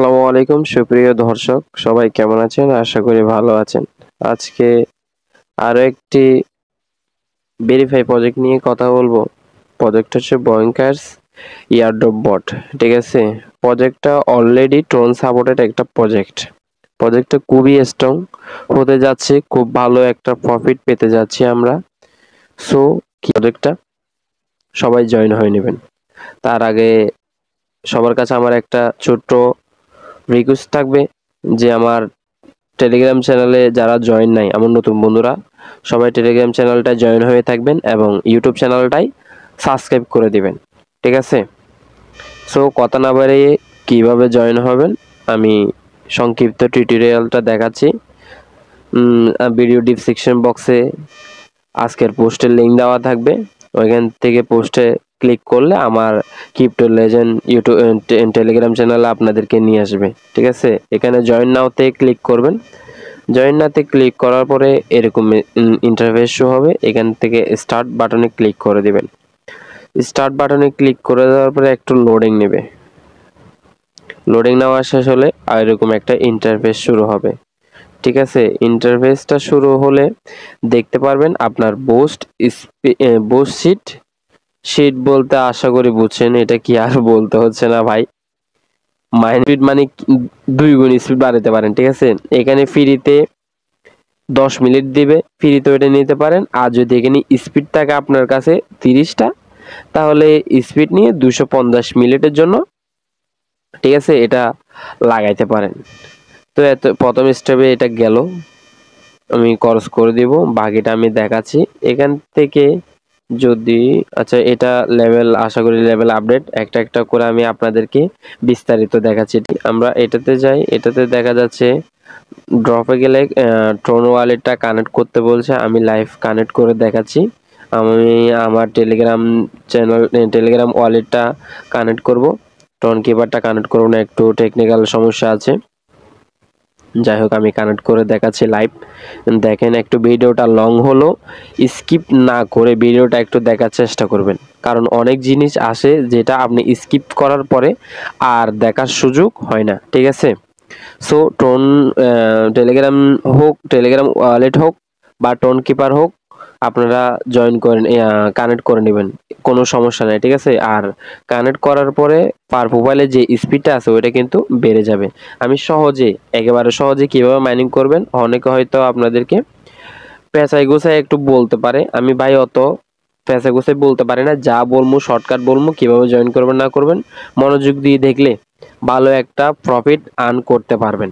আসসালামু আলাইকুম সুপ্রিয় দর্শক, সবাই কেমন আছেন? আশা করি ভালো আছেন। আজকে আরো একটি ভেরিফাই প্রজেক্ট নিয়ে কথা বলবো। প্রজেক্ট হচ্ছে বয়ঙ্কার্স ইয়ারড্রপ বট। ঠিক আছে, প্রজেক্টটা অলরেডি ট্রোন সাপোর্টেড একটা প্রজেক্ট। প্রজেক্টটা খুবই স্ট্রং হতে যাচ্ছে, খুব ভালো একটা প্রফিট পেতে যাচ্ছি আমরা। সো প্রজেক্টটা সবাই জয়েন হয়ে নেবেন। তার আগে সবার কাছে আমার একটা ছোট্ট রিকোয়েস্ট থাকবে যে আমার টেলিগ্রাম চ্যানেলে যারা জয়েন নাই, আমার নতুন বন্ধুরা সবাই টেলিগ্রাম চ্যানেলটা জয়েন হয়ে থাকবেন এবং ইউটিউব চ্যানেলটাই সাবস্ক্রাইব করে দিবেন। ঠিক আছে, সো কথা না বাড়িয়ে কীভাবে জয়েন হবেন আমি সংক্ষিপ্ত টিউটোরিয়ালটা দেখাচ্ছি। ভিডিও ডিসক্রিপশন বক্সে আজকের পোস্টের লিঙ্ক দেওয়া থাকবে, ওইখান থেকে পোস্টে ক্লিক করলে আমার ক্রিপ্টো লেজেন্ড ইউটিউব টেলিগ্রাম চ্যানেলে আপনাদেরকে নিয়ে আসবে। ঠিক আছে, এখানে জয়েন নাওতে ক্লিক করবেন। জয়েন নাওতে ক্লিক করার পরে এরকম ইন্টারফেস শো হবে। এখান থেকে স্টার্ট বাটনে ক্লিক করে দিবেন। স্টার্ট বাটনে ক্লিক করে দেওয়ার পরে একটু লোডিং নেবে। লোডিং নেওয়া শেষ হলে এরকম একটা ইন্টারফেস শুরু হবে। ঠিক আছে, ইন্টারফেসটা শুরু হলে দেখতে পারবেন আপনার বোস্ট শিট বলতে আশা করি বুঝছেন, এটা কি আর বলতে হচ্ছে না ভাই। স্পিড মানে 2 গুণ স্পিড বাড়াতে পারেন। ঠিক আছে, এখানে ফ্রিতে 10 মিনিট দিবে, ফ্রিতে ওইটা নিতে পারেন। আর যদি এখানে স্পিড থাকে আপনার কাছে 30টা, তাহলে স্পিড নিয়ে 250 মিনিটের জন্য, ঠিক আছে, এটা লাগাইতে পারেন। তো এত প্রথম স্টেপে এটা গেল, আমি ক্রস করে দিব, বাকিটা আমি দেখাচ্ছি এখান থেকে। যদি আচ্ছা, এটা লেভেল, আশা করি লেভেল আপডেট একটা একটা করে আমি আপনাদেরকে বিস্তারিত দেখাচ্ছি। আমরা এটাতে যাই, এটাতে দেখা যাচ্ছে ড্রপে গেলে ট্রোন ওয়ালেটটা কানেক্ট করতে বলছে, আমি লাইভ কানেক্ট করে দেখাচ্ছি। আমি আমার টেলিগ্রাম ওয়ালেটটা কানেক্ট করব, ট্রোন কিপারটা কানেক্ট করব না, একটু টেকনিক্যাল সমস্যা আছে। যাই হোক, আমি কানেক্ট করে দেখাচ্ছি লাইভ। দেখেন, একটু ভিডিওটা লং হলো, স্কিপ না করে ভিডিওটা একটু দেখার চেষ্টা করবেন, কারণ অনেক জিনিস আসে যেটা আপনি স্কিপ করার পরে আর দেখার সুযোগ হয় না। ঠিক আছে, সো টেলিগ্রাম হোক, টেলিগ্রাম ওয়ালেট হোক বা টোন কিপার হোক, আপনারা জয়েন করেন, কানেক্ট করে নেবেন, কোনো সমস্যা নেই। ঠিক আছে, আর কানেক্ট করার পরে পার প্রোফাইলে যে স্পিডটা আছে ওইটা কিন্তু বেড়ে যাবে। আমি একেবারে সহজে কিভাবে মাইনিং করবেন, অনেকে হয়তো আপনাদেরকে পেঁচাই গোছাই একটু বলতে পারে, আমি ভাই অত পেঁচা গোছাই বলতে পারি না। যা বলবো শর্টকাট বলবো, কিভাবে জয়েন করবেন না করবেন মনোযোগ দিয়ে দেখলে ভালো একটা প্রফিট আর্ন করতে পারবেন।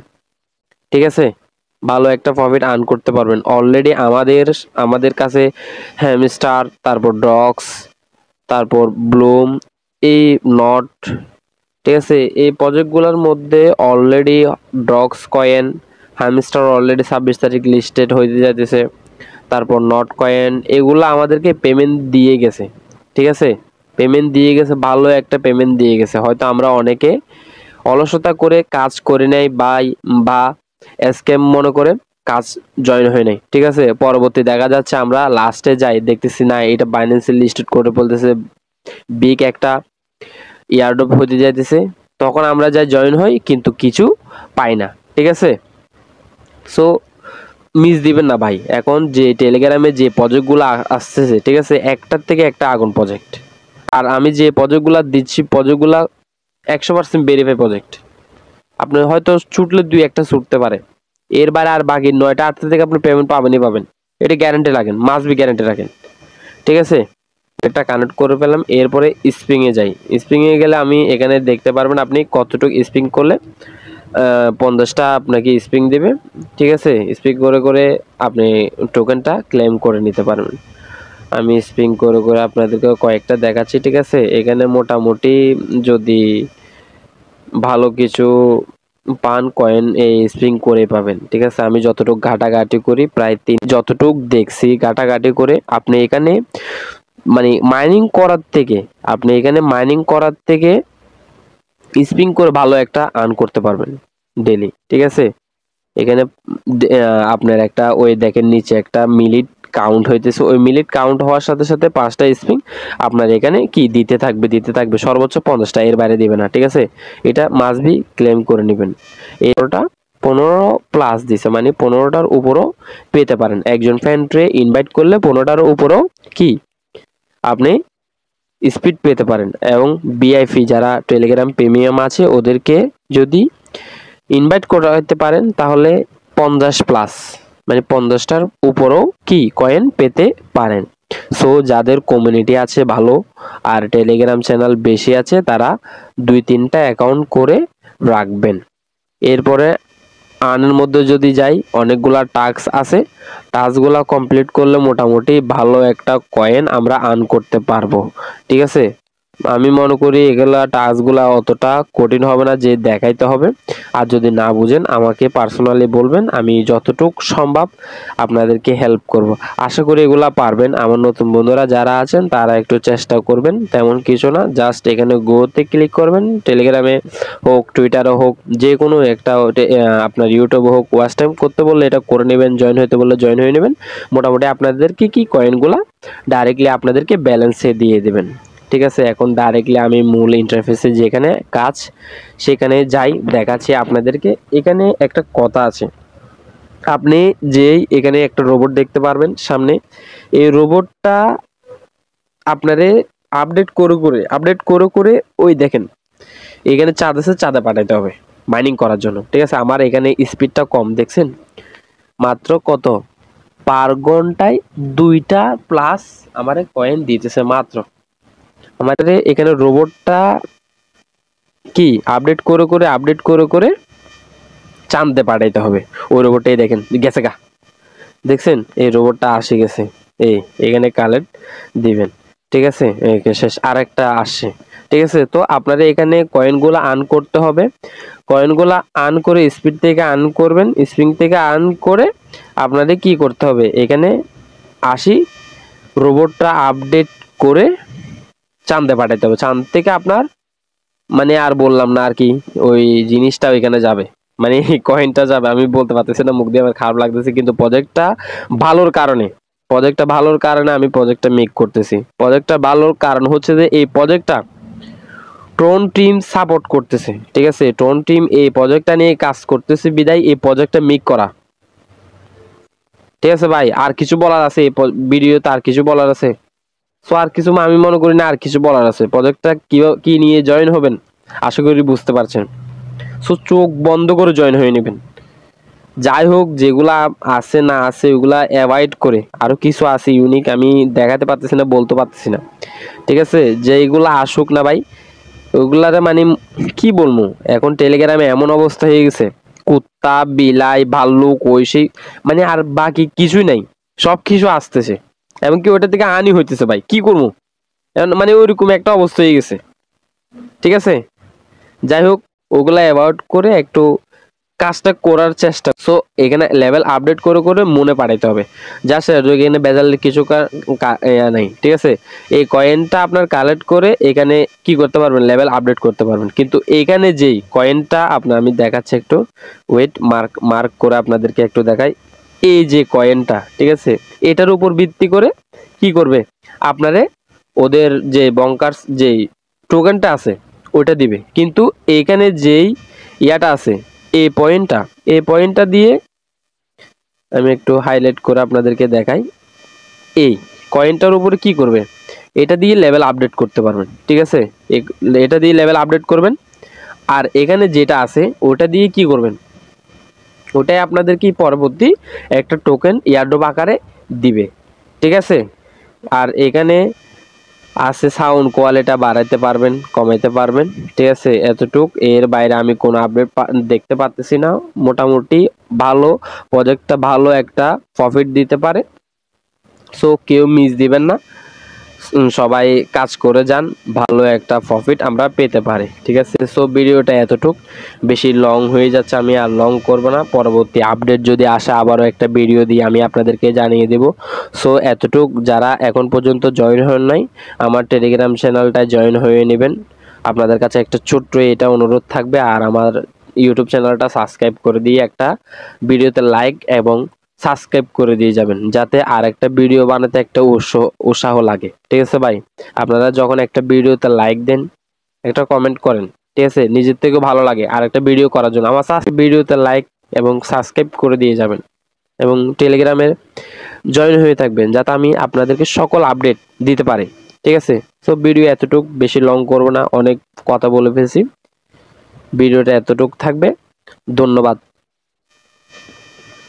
ঠিক আছে, ভালো একটা প্রফিট আর্ন করতে পারবেন। অলরেডি আমাদের কাছে হ্যামস্টার, তারপর ডক্স, তারপর ব্লুম, এই নট, ঠিক আছে, এই প্রজেক্টগুলোর মধ্যে already dogs coin, hamster already 26 তারিখ লিস্টেড হয়ে যাইতেছে। তারপর নট কয়েন, এগুলো আমাদেরকে পেমেন্ট দিয়ে গেছে। ঠিক আছে, পেমেন্ট দিয়ে গেছে, ভালো একটা পেমেন্ট দিয়ে গেছে। হয়তো আমরা অনেকে অলসতা করে কাজ করে নেই বা স্ক্যাম মনে করে কাজ জয়েন হয় নাই। ঠিক আছে, পরবর্তী দেখা যাচ্ছে আমরা লাস্টে যাই, দেখতেছি না এটা বাইন্যান্সে লিস্টেড করে বলতেছে বিগ একটা ইয়ারড্রপ হতে যাইতেছে, তখন আমরা যাই জয়েন হই কিন্তু কিছু পাই না। ঠিক আছে, সো মিস দিবেন না ভাই। এখন যে টেলিগ্রামে যে প্রজেক্টগুলো আসতেছে, ঠিক আছে, একটার থেকে একটা আগুন প্রজেক্ট। আর আমি যে প্রজেক্টগুলো দিচ্ছি, প্রজেক্টগুলো 100% ভেরিফাই প্রজেক্ট। আপনি হয়তো ছুটলে 2-1টা ছুটতে পারে, এর বাইরে আর বাকি 9টা 8টা থেকে আপনি পেমেন্ট পাবেন। এটা গ্যারান্টি রাখেন, মাস্ট বি গ্যারান্টি রাখেন। ঠিক আছে, এটা কানেক্ট করে ফেলাম। এরপরে স্প্রিংয়ে যাই। স্প্রিংয়ে গেলে আমি এখানে দেখতে পারবেন আপনি কতটুকু স্প্রিং করলে 50টা আপনাকে স্প্রিং দেবে। ঠিক আছে, স্প্রিং করে করে আপনি টোকেনটা ক্লেম করে নিতে পারবেন। আমি স্প্রিং করে করে আপনাদেরকে কয়েকটা দেখাচ্ছি। ঠিক আছে, এখানে মোটামুটি যদি ভালো কিছু পান কয়েন এই স্প্রিং করে পাবেন। ঠিক আছে, আমি যতটুকু ঘাটাঘাটি করি, প্রায় যতটুক দেখছি ঘাটাঘাটি করে, আপনি এখানে মানে মাইনিং করার থেকে স্প্রিং করে ভালো একটা আর্ন করতে পারবেন ডেলি। ঠিক আছে, এখানে আপনার একটা ওই দেখেন নিচে একটা মিলিট কাউন্ট হইতেছে। ওই মিনিট কাউন্ট হওয়ার সাথে সাথে 5টা স্প্রিং আপনার এখানে কি দিতে থাকবে সর্বোচ্চ 50টা, এর বাইরে দিবে না, ঠিক আছে। এটা মাস্ট বি ক্লেম করে নেবেন। এরটা 15 প্লাস দিছে, মানে 15টার উপরও পেতে পারেন। একজন ফ্যানকে ইনভাইট করলে 15টার উপরও কি আপনি স্পিড পেতে পারেন। এবং ভিআইপি যারা টেলিগ্রাম প্রিমিয়াম আছে ওদেরকে যদি ইনভাইট করাতে পারেন তাহলে 50 প্লাস, মানে 50টার উপরও কি কয়েন পেতে পারেন। সো যাদের কমিউনিটি আছে ভালো আর টেলিগ্রাম চ্যানেল বেশি আছে তারা 2-3টা অ্যাকাউন্ট করে রাখবেন। এরপরে আর্নের মধ্যে যদি যাই, অনেকগুলা টাস্ক আছে, টাস্কগুলা কমপ্লিট করলে মোটামুটি ভালো একটা কয়েন আমরা আর্ন করতে পারবো, ঠিক আছে। আমি মনে করি এগুলা টাস্কগুলা অতটা কঠিন হবে না যে দেখাইতে হবে। আর যদি না বুঝেন আমাকে পার্সোনালি বলবেন, আমি যতটুক সম্ভব আপনাদেরকে হেল্প করব। আশা করি এগুলা পারবেন। আমার নতুন বন্ধুরা যারা আছেন তারা একটু চেষ্টা করবেন, তেমন কিছু না, জাস্ট এখানে গোতে ক্লিক করবেন। টেলিগ্রামে হোক, টুইটারে হোক, যে কোনো একটা আপনার ইউটিউবে হোক, ওয়াচ টাইম করতে বললে এটা করে নেবেন, জয়েন হতে বললে জয়েন হয়ে নেবেন। মোটামুটি আপনাদেরকে কি কয়েনগুলা ডাইরেক্টলি আপনাদেরকে ব্যালেন্সে দিয়ে দেবেন, ঠিক আছে। এখন ডাইরেক্টলি আমি মূল ইন্টারফেসে যেখানে কাজ সেখানে যাই, দেখাচ্ছি আপনাদেরকে। এখানে একটা কথা আছে, আপনি যেই এখানে একটা রোবট দেখতে পারবেন সামনে, এই রোবটটা আপনারে আপডেট করে করে ওই দেখেন এখানে চাঁদ আছে, চাঁদে পাঠাইতে হবে মাইনিং করার জন্য, ঠিক আছে। আমার এখানে স্পিডটা কম দেখছেন, মাত্র কত পার ঘন্টায় 2টা প্লাস আমার কয়েন দিতেছে মাত্র। আমাদের এখানে রোবটটা কি আপডেট করে করে চাঁদে পাঠাইতে হবে। ওই রোবটটাই দেখেন গেছে গা, দেখছেন এই রোবটটা আসে গেছে, এখানে কালেক্ট দিবেন, ঠিক আছে। শেষ, আরেকটা আসছে, ঠিক আছে। তো আপনারা এখানে কয়েনগুলো আর্ন করতে হবে। কয়েনগুলো আর্ন করে স্পিড থেকে আর্ন করবেন, স্প্রিং থেকে আর্ন করে আপনাদের কি করতে হবে, এখানে আসি রোবটটা আপডেট করে চাঁদে পাঠাইতে হবে। চাঁদ থেকে আপনার মানে আর বললাম না আর কি, ওই জিনিসটা ওইখানে যাবে, মানে কয়েনটা যাবে। আমি বলতে পারতেছি না, মুখ দিয়ে আমার খারাপ লাগতেছে, কিন্তু প্রজেক্টটা ভালোর কারণে আমি প্রজেক্টটা মেক করতেছি। প্রজেক্টটা ভালোর কারণ হচ্ছে যে এই প্রজেক্টটা ট্রোন টিম সাপোর্ট করতেছে, ঠিক আছে। ট্রোন টিম এই প্রজেক্টটা নিয়ে কাজ করতেছে বিদায় এই প্রজেক্টটা মেক করা, ঠিক আছে ভাই। আর কিছু বলার আছে এই ভিডিওতে? আর কিছু বলার আছে? সো আর কিছু আমি মনে করি না আর কিছু বলার আছে। প্রজেক্টটা কি নিয়ে জয়েন হবেন আশা করি বুঝতে পারছেন। সো চোখ বন্ধ করে জয়েন হয়ে নেবেন। যাই হোক, যেগুলা আছে না আছে ওগুলা অ্যাভয়েড করে আরো কিছু আছে ইউনিক, আমি দেখাতে পারতেছি না, বলতে পারতেছি না, ঠিক আছে। যেগুলা আসুক না ভাই, ওগুলারে মানে কি বলবো, এখন টেলিগ্রামে এমন অবস্থা হয়ে গেছে, কুত্তা বিলাই ভাল্লুক ঐশী মানে আর বাকি কিছুই নাই, সব কিছু আসতেছে, এমনকি ওইটা থেকে হানি হইতেছে ভাই, কি করবো মানে ওইরকম একটা অবস্থা হয়ে গেছে, ঠিক আছে। যাই হোক, ওগুলা অ্যাভয়েড করে একটু কাজটা করার চেষ্টা। সো এখানে লেভেল আপডেট করে করে মনে পাঠাইতে হবে, জাস্ট এখানে বেজাল কিছু নাই, ঠিক আছে। এই কয়েনটা আপনার কালেক্ট করে এখানে কি করতে পারবেন, লেভেল আপডেট করতে পারবেন। কিন্তু এখানে যেই কয়েনটা আপনার আমি দেখাচ্ছি, একটু ওয়েট, মার্ক করে আপনাদেরকে একটু দেখাই। এই যে কয়েনটা, ঠিক আছে, এটার উপর ভিত্তি করে কি করবে আপনারে ওদের যে বঙ্কার্স যেই টোকেনটা আছে ওটা দিবে। কিন্তু এখানে যেই ইয়াটা আছে, এই পয়েন্টটা দিয়ে আমি একটু হাইলাইট করে আপনাদেরকে দেখাই। এই কয়েনটার উপরে কি করবে, এটা দিয়ে লেভেল আপডেট করতে পারবেন, ঠিক আছে। এটা দিয়ে লেভেল আপডেট করবেন। আর এখানে যেটা আছে ওটা দিয়ে কি করবেন, ওটাই আপনাদের কি পরবর্তী একটা টোকেন ইয়ারড্রপ আকারে দিবে, ঠিক আছে। আর এখানে আছে সাউন্ড কোয়ালিটি বাড়াইতে পারবেন, কমাইতে পারবেন, ঠিক আছে। এতটুক, এর বাইরে আমি কোনো আপডেট দেখতে পাচ্ছি না। মোটামুটি ভালো প্রজেক্টটা, ভালো একটা প্রফিট দিতে পারে। সো কেউ মিস দিবেন না, সবাই কাজ করে যান, ভালো একটা প্রফিট আমরা পেতে পারি, ঠিক আছে। সো ভিডিওটা এতটুক, বেশি লং হয়ে যাচ্ছে, আমি আর লং করব না। পরবর্তী আপডেট যদি আসে আবারও একটা ভিডিও দিয়ে আমি আপনাদেরকে জানিয়ে দেব। সো এতটুক, যারা এখন পর্যন্ত জয়েন হন নাই আমার টেলিগ্রাম চ্যানেলটায় জয়েন হয়ে নেবেন। আপনাদের কাছে একটা ছোট্ট এটা অনুরোধ থাকবে, আর আমার ইউটিউব চ্যানেলটা সাবস্ক্রাইব করে দিয়ে একটা ভিডিওতে লাইক এবং সাবস্ক্রাইব করে দিয়ে যাবেন, যাতে আর একটা ভিডিও বানাতে একটা উৎসাহ লাগে। ঠিক আছে ভাই, আপনারা যখন একটা ভিডিওতে লাইক দেন, একটা কমেন্ট করেন, ঠিক আছে, নিজের থেকেও ভালো লাগে আর একটা ভিডিও করার জন্য। আমার ভিডিওতে লাইক এবং সাবস্ক্রাইব করে দিয়ে যাবেন এবং টেলিগ্রামে জয়েন হয়ে থাকবেন, যাতে আমি আপনাদেরকে সকল আপডেট দিতে পারি। ঠিক আছে, সো ভিডিও এতটুক, বেশি লং করব না, অনেক কথা বলে ফেলছি। ভিডিওটা এতটুক থাকবে। ধন্যবাদ।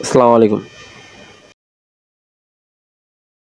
আসসালামু আলাইকুম।